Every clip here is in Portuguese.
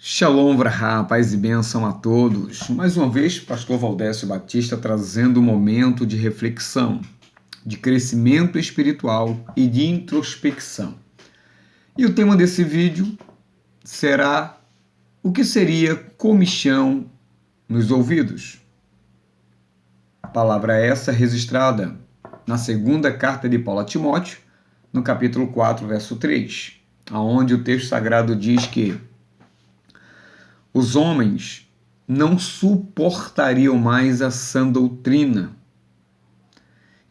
Shalom, Vrahá, paz e bênção a todos. Mais uma vez, Pastor Valdécio Batista trazendo um momento de reflexão, de crescimento espiritual e de introspecção. E o tema desse vídeo será: o que seria comichão nos ouvidos? Palavra essa registrada na segunda carta de Paulo a Timóteo, no capítulo 4, verso 3, onde o texto sagrado diz que os homens não suportariam mais a sã doutrina.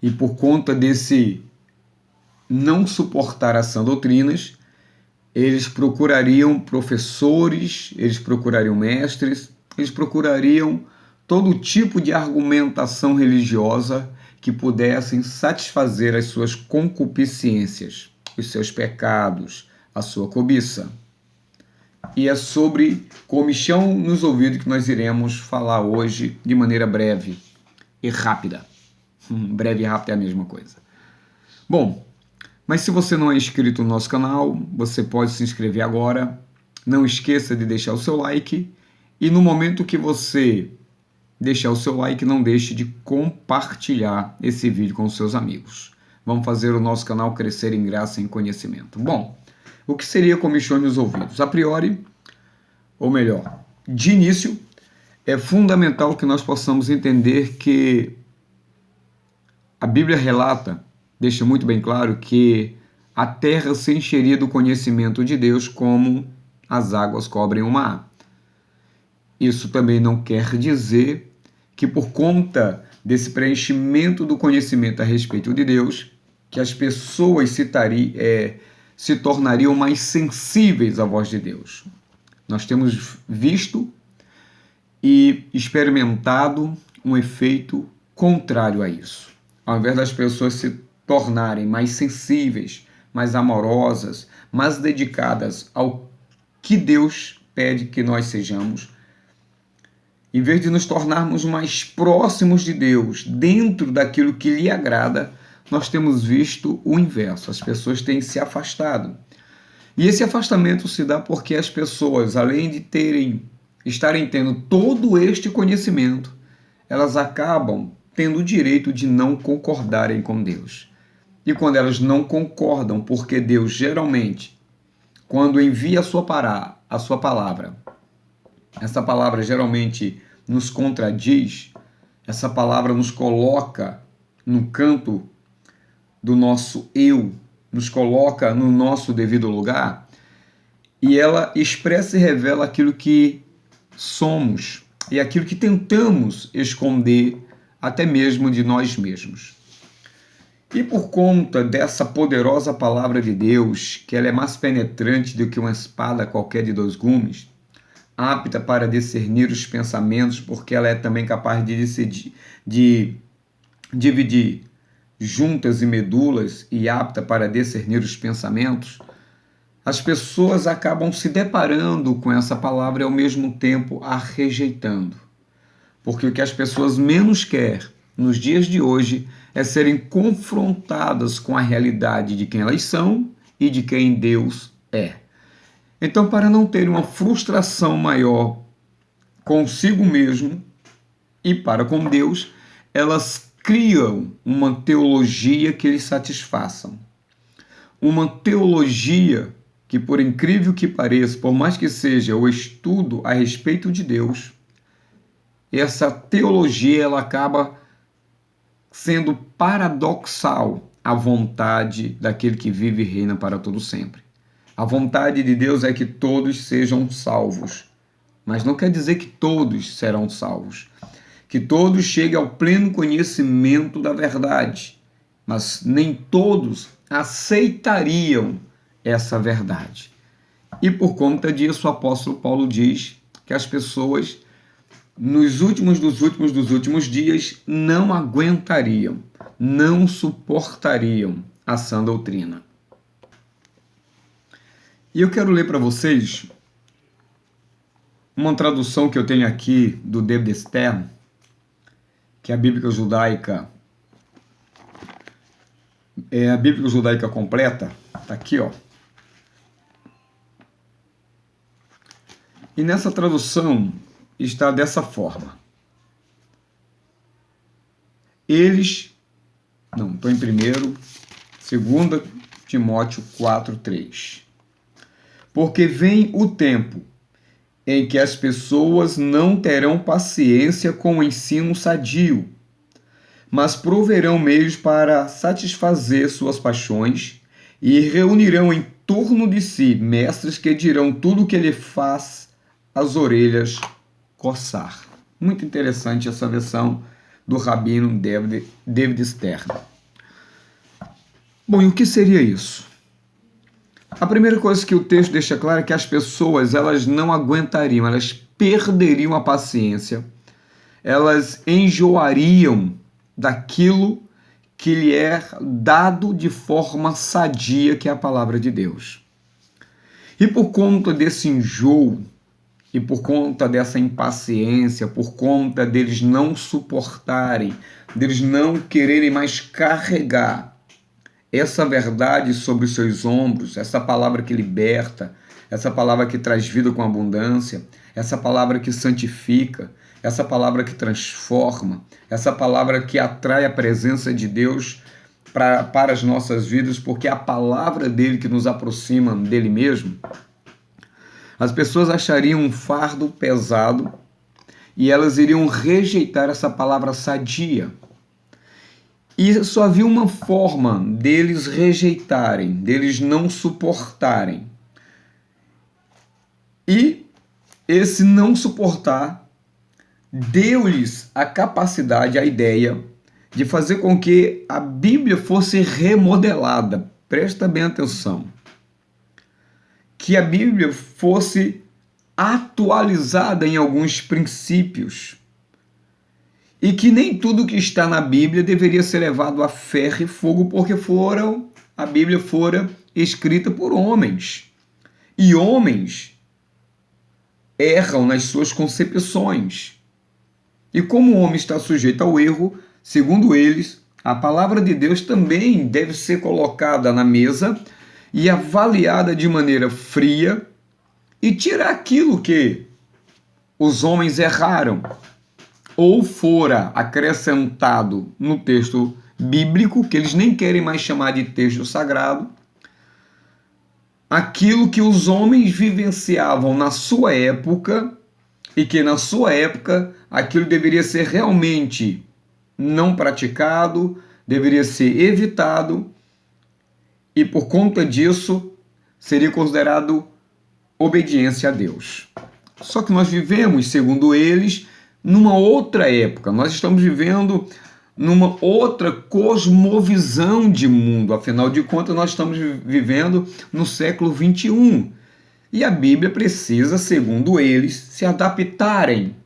E por conta desse não suportar as sã doutrinas, eles procurariam professores, eles procurariam mestres, eles procurariam todo tipo de argumentação religiosa que pudessem satisfazer as suas concupiscências, os seus pecados, a sua cobiça. E é sobre comichão nos ouvidos que nós iremos falar hoje de maneira breve e rápida. Breve e rápida é a mesma coisa. Bom, mas se você não é inscrito no nosso canal, você pode se inscrever agora. Não esqueça de deixar o seu like. E no momento que você deixar o seu like, não deixe de compartilhar esse vídeo com os seus amigos. Vamos fazer o nosso canal crescer em graça e em conhecimento. Bom, o que seria comichão nos ouvidos? A priori, ou melhor, de início, é fundamental que nós possamos entender que a Bíblia relata, deixa muito bem claro, que a terra se encheria do conhecimento de Deus como as águas cobrem o mar. Isso também não quer dizer que por conta desse preenchimento do conhecimento a respeito de Deus, que as pessoas se tornariam mais sensíveis à voz de Deus. Nós temos visto e experimentado um efeito contrário a isso. Ao invés das pessoas se tornarem mais sensíveis, mais amorosas, mais dedicadas ao que Deus pede que nós sejamos, em vez de nos tornarmos mais próximos de Deus, dentro daquilo que lhe agrada, nós temos visto o inverso. As pessoas têm se afastado. E esse afastamento se dá porque as pessoas, além de estarem tendo todo este conhecimento, elas acabam tendo o direito de não concordarem com Deus. E quando elas não concordam, porque Deus geralmente, quando envia a sua palavra, essa palavra geralmente nos contradiz, essa palavra nos coloca no canto do nosso eu, nos coloca no nosso devido lugar, e ela expressa e revela aquilo que somos e aquilo que tentamos esconder até mesmo de nós mesmos. E por conta dessa poderosa palavra de Deus, que ela é mais penetrante do que uma espada qualquer de 2 gumes, apta para discernir os pensamentos, porque ela é também capaz de dividir juntas e medulas e apta para discernir os pensamentos, as pessoas acabam se deparando com essa palavra e ao mesmo tempo a rejeitando. Porque o que as pessoas menos querem nos dias de hoje é serem confrontadas com a realidade de quem elas são e de quem Deus é. Então, para não ter uma frustração maior consigo mesmo e para com Deus, elas criam uma teologia que lhes satisfaçam. Uma teologia que, por incrível que pareça, por mais que seja o estudo a respeito de Deus, essa teologia ela acaba sendo paradoxal à vontade daquele que vive e reina para todo sempre. A vontade de Deus é que todos sejam salvos, mas não quer dizer que todos serão salvos. Que todos cheguem ao pleno conhecimento da verdade, mas nem todos aceitariam essa verdade. E por conta disso, o apóstolo Paulo diz que as pessoas, nos últimos dos últimos dias, não aguentariam, não suportariam a sã doutrina. E eu quero ler para vocês uma tradução que eu tenho aqui do David Stern, que é a Bíblia Judaica, a Bíblia Judaica completa, está aqui, ó. E nessa tradução está dessa forma. Eles, não, estou em primeiro, 2 Timóteo 4:3. Porque vem o tempo em que as pessoas não terão paciência com o ensino sadio, mas proverão meios para satisfazer suas paixões e reunirão em torno de si mestres que dirão tudo o que lhe faz as orelhas coçar. Muito interessante essa versão do Rabino David Stern. Bom, e o que seria isso? A primeira coisa que o texto deixa claro é que as pessoas elas não aguentariam, elas perderiam a paciência, elas enjoariam daquilo que lhe é dado de forma sadia, que é a palavra de Deus. E por conta desse enjoo, e por conta dessa impaciência, por conta deles não suportarem, deles não quererem mais carregar essa verdade sobre os seus ombros, essa palavra que liberta, essa palavra que traz vida com abundância, essa palavra que santifica, essa palavra que transforma, essa palavra que atrai a presença de Deus para as nossas vidas, porque é a palavra dele que nos aproxima dele mesmo. As pessoas achariam um fardo pesado e elas iriam rejeitar essa palavra sadia. E só havia uma forma deles rejeitarem, deles não suportarem. E esse não suportar deu-lhes a capacidade, a ideia de fazer com que a Bíblia fosse remodelada. Presta bem atenção. Que a Bíblia fosse atualizada em alguns princípios. E que nem tudo que está na Bíblia deveria ser levado a ferro e fogo, porque a Bíblia fora escrita por homens. E homens erram nas suas concepções. E como o homem está sujeito ao erro, segundo eles, a palavra de Deus também deve ser colocada na mesa e avaliada de maneira fria e tirar aquilo que os homens erraram ou fora acrescentado no texto bíblico, que eles nem querem mais chamar de texto sagrado, aquilo que os homens vivenciavam na sua época e que na sua época aquilo deveria ser realmente não praticado, deveria ser evitado e por conta disso seria considerado obediência a Deus. Só que nós vivemos, segundo eles, numa outra época. Nós estamos vivendo numa outra cosmovisão de mundo. Afinal de contas, nós estamos vivendo no século 21. E a Bíblia precisa, segundo eles, se adaptarem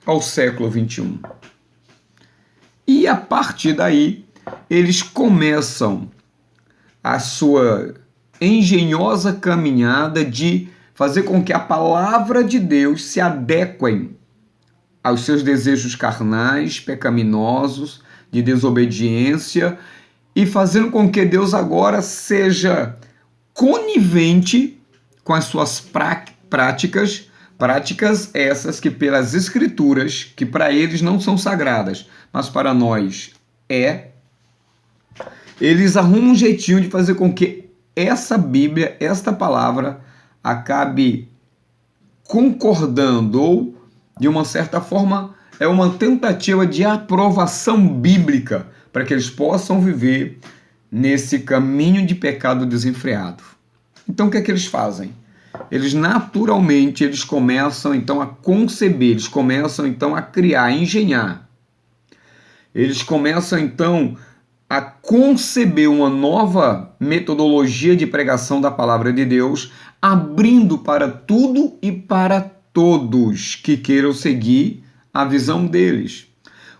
ao século 21. E a partir daí, eles começam a sua engenhosa caminhada de fazer com que a palavra de Deus se adequem aos seus desejos carnais, pecaminosos, de desobediência, e fazendo com que Deus agora seja conivente com as suas práticas essas que pelas Escrituras, que para eles não são sagradas, mas para nós eles arrumam um jeitinho de fazer com que essa Bíblia, esta palavra, acabe concordando ou de uma certa forma, é uma tentativa de aprovação bíblica para que eles possam viver nesse caminho de pecado desenfreado. Então, o que é que eles fazem? Eles naturalmente começam então a conceber, eles começam então a criar, a engenhar. Eles começam então a conceber uma nova metodologia de pregação da palavra de Deus, abrindo para tudo e para todos que queiram seguir a visão deles.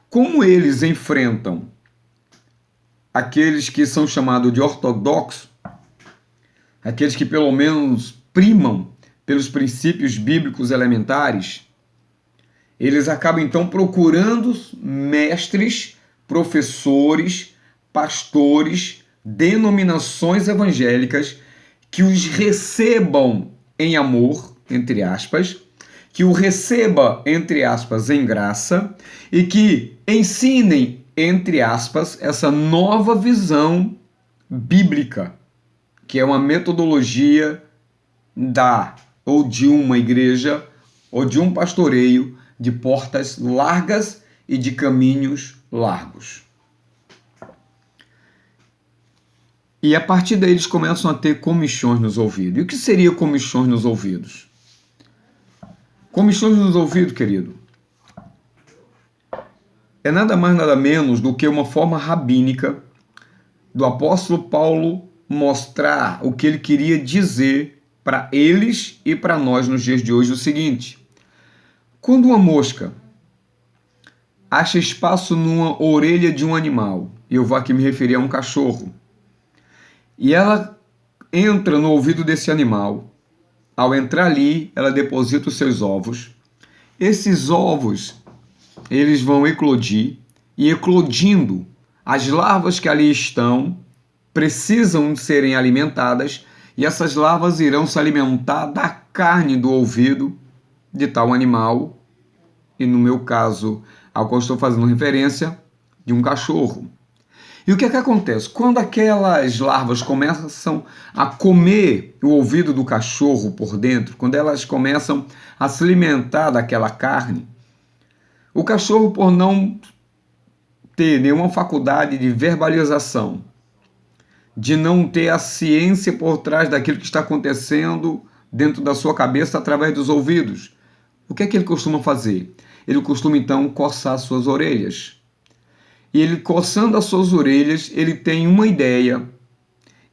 Como eles enfrentam aqueles que são chamados de ortodoxos, aqueles que pelo menos primam pelos princípios bíblicos elementares, eles acabam então procurando mestres, professores, pastores, denominações evangélicas que os recebam em amor, entre aspas, que o receba, entre aspas, em graça, e que ensinem, entre aspas, essa nova visão bíblica, que é uma metodologia ou de uma igreja ou de um pastoreio de portas largas e de caminhos largos. E a partir daí eles começam a ter comichões nos ouvidos. E o que seria comichões nos ouvidos? Comichões nos ouvidos, querido, é nada mais nada menos do que uma forma rabínica do apóstolo Paulo mostrar o que ele queria dizer para eles e para nós nos dias de hoje: o seguinte: quando uma mosca acha espaço numa orelha de um animal, e eu vou aqui me referir a um cachorro, e ela entra no ouvido desse animal, ao entrar ali, ela deposita os seus ovos. Esses ovos, eles vão eclodir, e eclodindo, as larvas que ali estão precisam serem alimentadas, e essas larvas irão se alimentar da carne do ouvido de tal animal, e no meu caso, ao qual estou fazendo referência, de um cachorro. E o que é que acontece? Quando aquelas larvas começam a comer o ouvido do cachorro por dentro, quando elas começam a se alimentar daquela carne, o cachorro, por não ter nenhuma faculdade de verbalização, de não ter a ciência por trás daquilo que está acontecendo dentro da sua cabeça através dos ouvidos, o que é que ele costuma fazer? Ele costuma então coçar suas orelhas. E ele coçando as suas orelhas, ele tem uma ideia,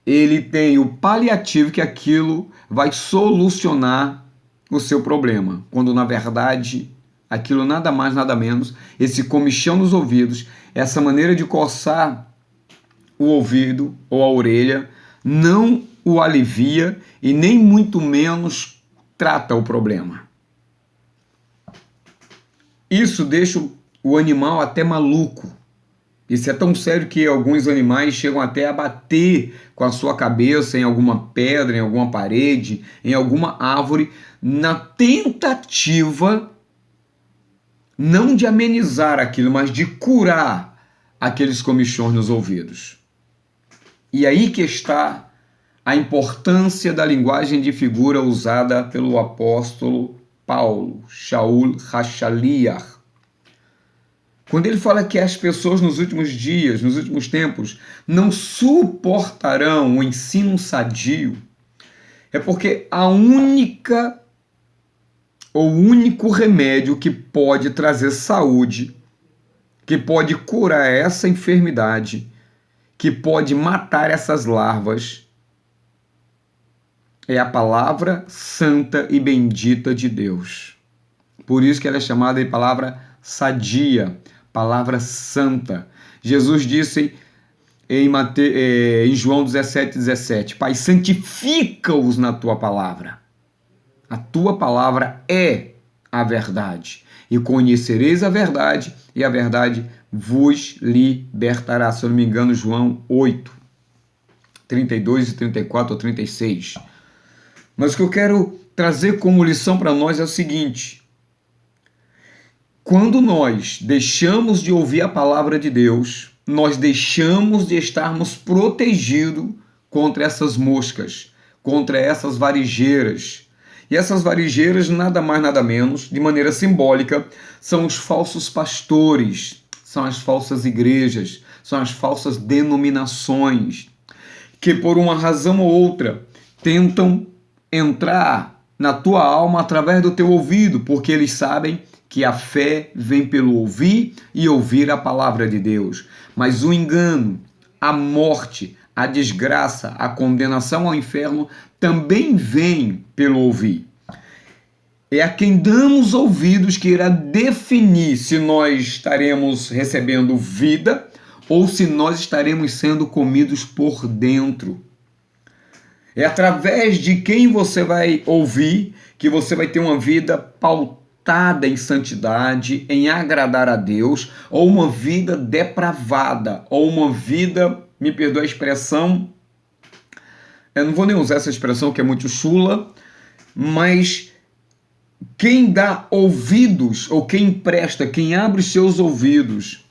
ele tem o paliativo que aquilo vai solucionar o seu problema, quando na verdade aquilo nada mais nada menos, esse comichão nos ouvidos, essa maneira de coçar o ouvido ou a orelha, não o alivia e nem muito menos trata o problema. Isso deixa o animal até maluco. Isso é tão sério que alguns animais chegam até a bater com a sua cabeça em alguma pedra, em alguma parede, em alguma árvore, na tentativa não de amenizar aquilo, mas de curar aqueles comichões nos ouvidos. E aí que está a importância da linguagem de figura usada pelo apóstolo Paulo, Shaul HaShaliach. Quando ele fala que as pessoas nos últimos dias, nos últimos tempos, não suportarão o ensino sadio, é porque o único remédio que pode trazer saúde, que pode curar essa enfermidade, que pode matar essas larvas, é a palavra santa e bendita de Deus. Por isso que ela é chamada de palavra sadia, palavra santa. Jesus disse em João 17:17, Pai, santifica-os na tua palavra. A tua palavra é a verdade. E conhecereis a verdade, e a verdade vos libertará. Se eu não me engano, João 8, 32 e 34 ou 36. Mas o que eu quero trazer como lição para nós é o seguinte: quando nós deixamos de ouvir a palavra de Deus, nós deixamos de estarmos protegidos contra essas moscas, contra essas varigeiras. E essas varigeiras, nada mais nada menos, de maneira simbólica, são os falsos pastores, são as falsas igrejas, são as falsas denominações, que por uma razão ou outra tentam entrar na tua alma através do teu ouvido, porque eles sabem que a fé vem pelo ouvir e ouvir a palavra de Deus. Mas o engano, a morte, a desgraça, a condenação ao inferno também vem pelo ouvir. É a quem damos ouvidos que irá definir se nós estaremos recebendo vida ou se nós estaremos sendo comidos por dentro. É através de quem você vai ouvir que você vai ter uma vida pautada em santidade, em agradar a Deus, ou uma vida depravada, ou uma vida, me perdoa a expressão, eu não vou nem usar essa expressão que é muito chula, mas Quem dá ouvidos, ou quem presta, quem abre os seus ouvidos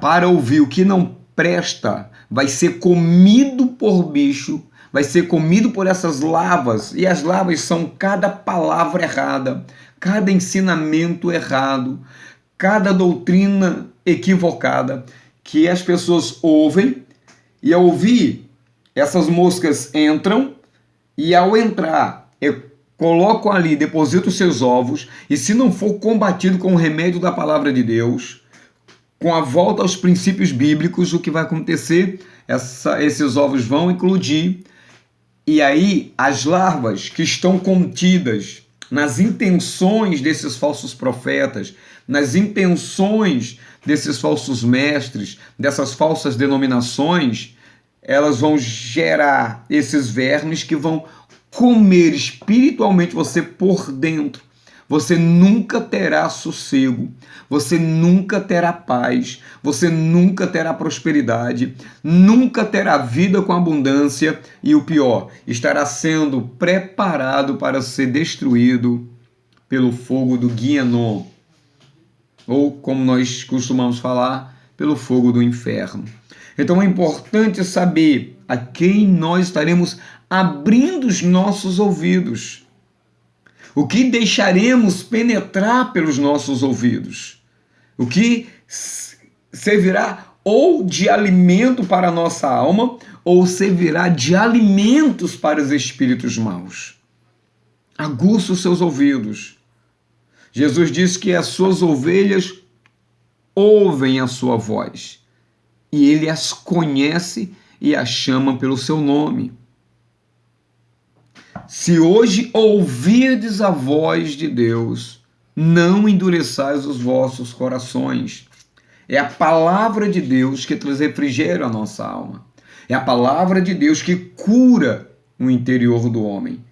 para ouvir o que não presta, vai ser comido por bicho, vai ser comido por essas lavas. E as lavas são cada palavra errada, cada ensinamento errado, cada doutrina equivocada que as pessoas ouvem, e ao ouvir, essas moscas entram, e ao entrar, colocam ali, depositam os seus ovos, e se não for combatido com o remédio da palavra de Deus, com a volta aos princípios bíblicos, o que vai acontecer? Esses ovos vão eclodir, e aí as larvas que estão contidas nas intenções desses falsos profetas, nas intenções desses falsos mestres, dessas falsas denominações, elas vão gerar esses vermes que vão comer espiritualmente você por dentro. Você nunca terá sossego, você nunca terá paz, você nunca terá prosperidade, nunca terá vida com abundância e o pior, estará sendo preparado para ser destruído pelo fogo do Guianon, ou como nós costumamos falar, pelo fogo do inferno. Então é importante saber a quem nós estaremos abrindo os nossos ouvidos. O que deixaremos penetrar pelos nossos ouvidos? O que servirá ou de alimento para a nossa alma, ou servirá de alimentos para os espíritos maus? Aguça os seus ouvidos. Jesus disse que as suas ovelhas ouvem a sua voz, e ele as conhece e as chama pelo seu nome. Se hoje ouvirdes a voz de Deus, não endureçais os vossos corações. É a palavra de Deus que traz refrigério à nossa alma. É a palavra de Deus que cura o interior do homem.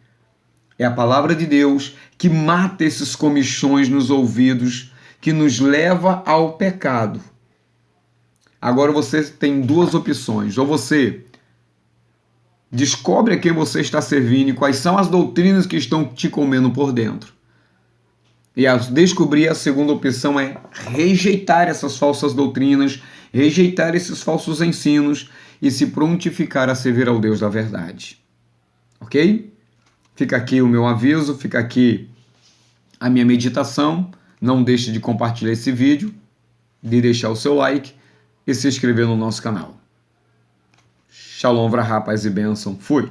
É a palavra de Deus que mata esses comichões nos ouvidos, que nos leva ao pecado. Agora você tem duas opções. Ou você descobre a quem você está servindo e quais são as doutrinas que estão te comendo por dentro. E ao descobrir, a segunda opção é rejeitar essas falsas doutrinas, rejeitar esses falsos ensinos e se prontificar a servir ao Deus da verdade. Ok? Fica aqui o meu aviso, fica aqui a minha meditação. Não deixe de compartilhar esse vídeo, de deixar o seu like e se inscrever no nosso canal. Shalom, Vrahá, paz e bênção. Fui!